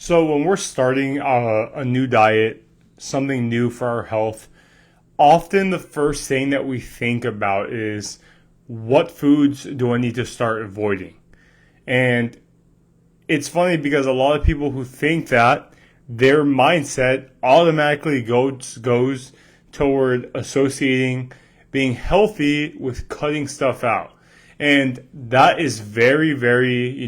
So when we're starting a new diet, something new for our health, often the first thing that we think about is what foods do I need to start avoiding? And it's funny because a lot of people who think that their mindset automatically goes toward associating being healthy with cutting stuff out. And that is very, very,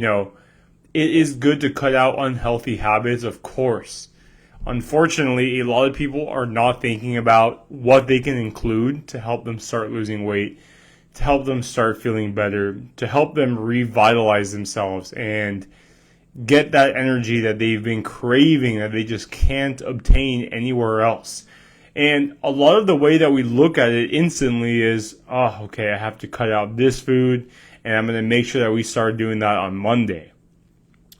it is good to cut out unhealthy habits, of course. Unfortunately, a lot of people are not thinking about what they can include to help them start losing weight, to help them start feeling better, to help them revitalize themselves and get that energy that they've been craving that they just can't obtain anywhere else. And a lot of the way that we look at it instantly is, oh, okay, I have to cut out this food and I'm going to make sure that we start doing that on Monday.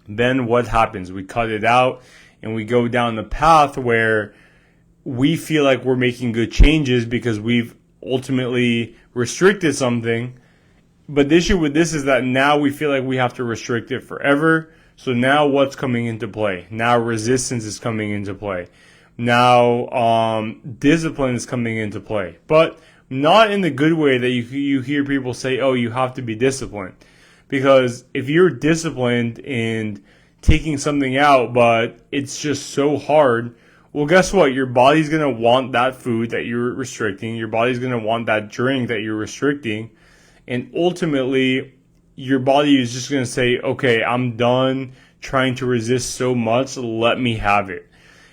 Then what happens? We cut it out and we go down the path where we feel like we're making good changes because we've ultimately restricted something. But the issue with this is that now we feel like we have to restrict it forever. So now what's coming into play? Now resistance is coming into play. Now discipline is coming into play. But not in the good way that you hear people say, oh, you have to be disciplined. Because if you're disciplined in taking something out, but it's just so hard, well, guess what? Your body's going to want that food that you're restricting. Your body's going to want that drink that you're restricting. And ultimately, your body is just going to say, okay, I'm done trying to resist so much. Let me have it.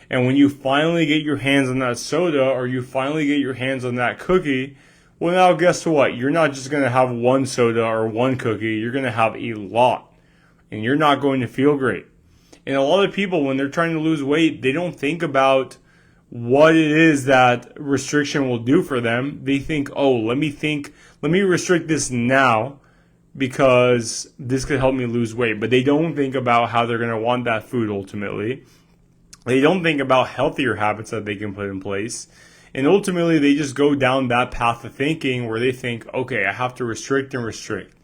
And when you finally get your hands on that soda or you finally get your hands on that cookie, well, now guess what? You're not just going to have one soda or one cookie. You're going to have a lot. And you're not going to feel great. And a lot of people, when they're trying to lose weight, they don't think about what it is that restriction will do for them. They think, oh, let me restrict this now because this could help me lose weight. But they don't think about how they're going to want that food ultimately. They don't think about healthier habits that they can put in place. And ultimately, they just go down that path of thinking where they think, okay, I have to restrict and restrict.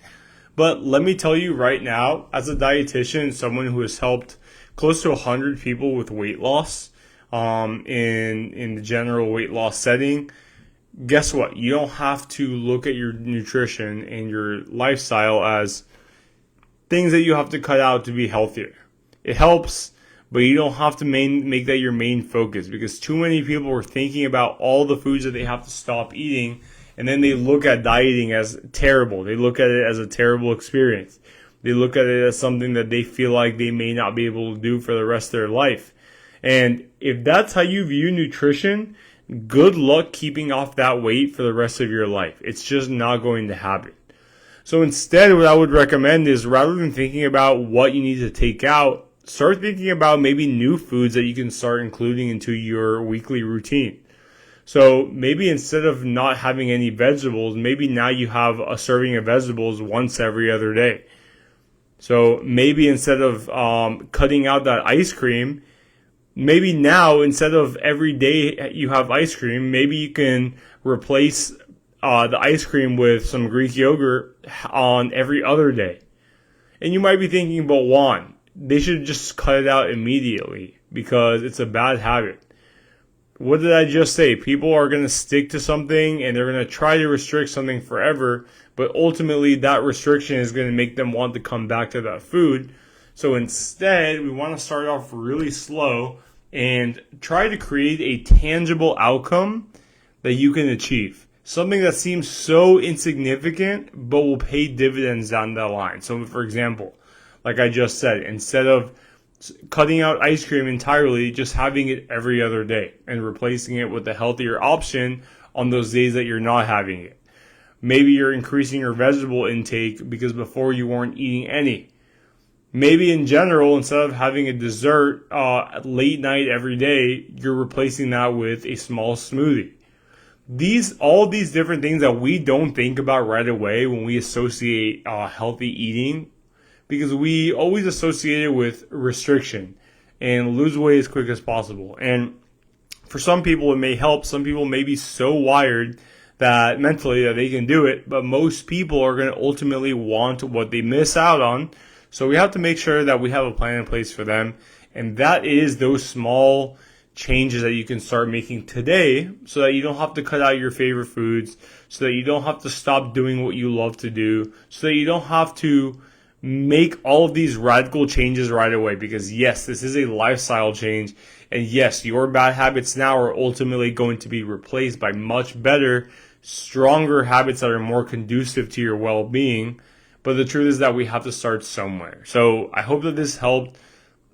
But let me tell you right now, as a dietitian, someone who has helped close to 100 people with weight loss in the general weight loss setting, guess what? You don't have to look at your nutrition and your lifestyle as things that you have to cut out to be healthier. It helps, but you don't have to make that your main focus because too many people are thinking about all the foods that they have to stop eating, and then they look at dieting as terrible. They look at it as a terrible experience. They look at it as something that they feel like they may not be able to do for the rest of their life. And if that's how you view nutrition, good luck keeping off that weight for the rest of your life. It's just not going to happen. So instead, what I would recommend is rather than thinking about what you need to take out, start thinking about maybe new foods that you can start including into your weekly routine. So maybe instead of not having any vegetables, maybe now you have a serving of vegetables once every other day. So maybe instead of cutting out that ice cream, maybe now instead of every day you have ice cream, maybe you can replace the ice cream with some Greek yogurt on every other day. And you might be thinking, but Juan, they should just cut it out immediately because it's a bad habit. What did I just say? People are going to stick to something and they're going to try to restrict something forever, but ultimately that restriction is going to make them want to come back to that food. So instead, we want to start off really slow and try to create a tangible outcome that you can achieve. Something that seems so insignificant, but will pay dividends down the line. So for example, like I just said, instead of cutting out ice cream entirely, just having it every other day and replacing it with a healthier option on those days that you're not having it. Maybe you're increasing your vegetable intake because before you weren't eating any. Maybe in general, instead of having a dessert late night every day, you're replacing that with a small smoothie. All these different things that we don't think about right away when we associate healthy eating, because we always associate it with restriction and lose weight as quick as possible. And for some people, it may help. Some people may be so wired that mentally that they can do it, but most people are going to ultimately want what they miss out on. So we have to make sure that we have a plan in place for them, And that is those small changes that you can start making today so that you don't have to cut out your favorite foods, so that you don't have to stop doing what you love to do, so that you don't have to make all of these radical changes right away. Because yes, this is a lifestyle change. And yes, your bad habits now are ultimately going to be replaced by much better, stronger habits that are more conducive to your well-being. But the truth is that we have to start somewhere. So I hope that this helped.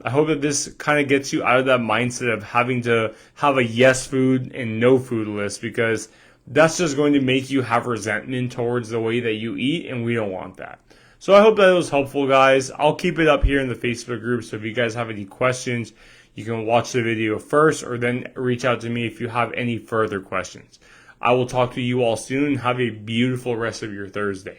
I hope that this kind of gets you out of that mindset of having to have a yes food and no food list, because that's just going to make you have resentment towards the way that you eat, and we don't want that. So I hope that was helpful, guys. I'll keep it up here in the Facebook group, so if you guys have any questions, you can watch the video first or then reach out to me if you have any further questions. I will talk to you all soon. Have a beautiful rest of your Thursday.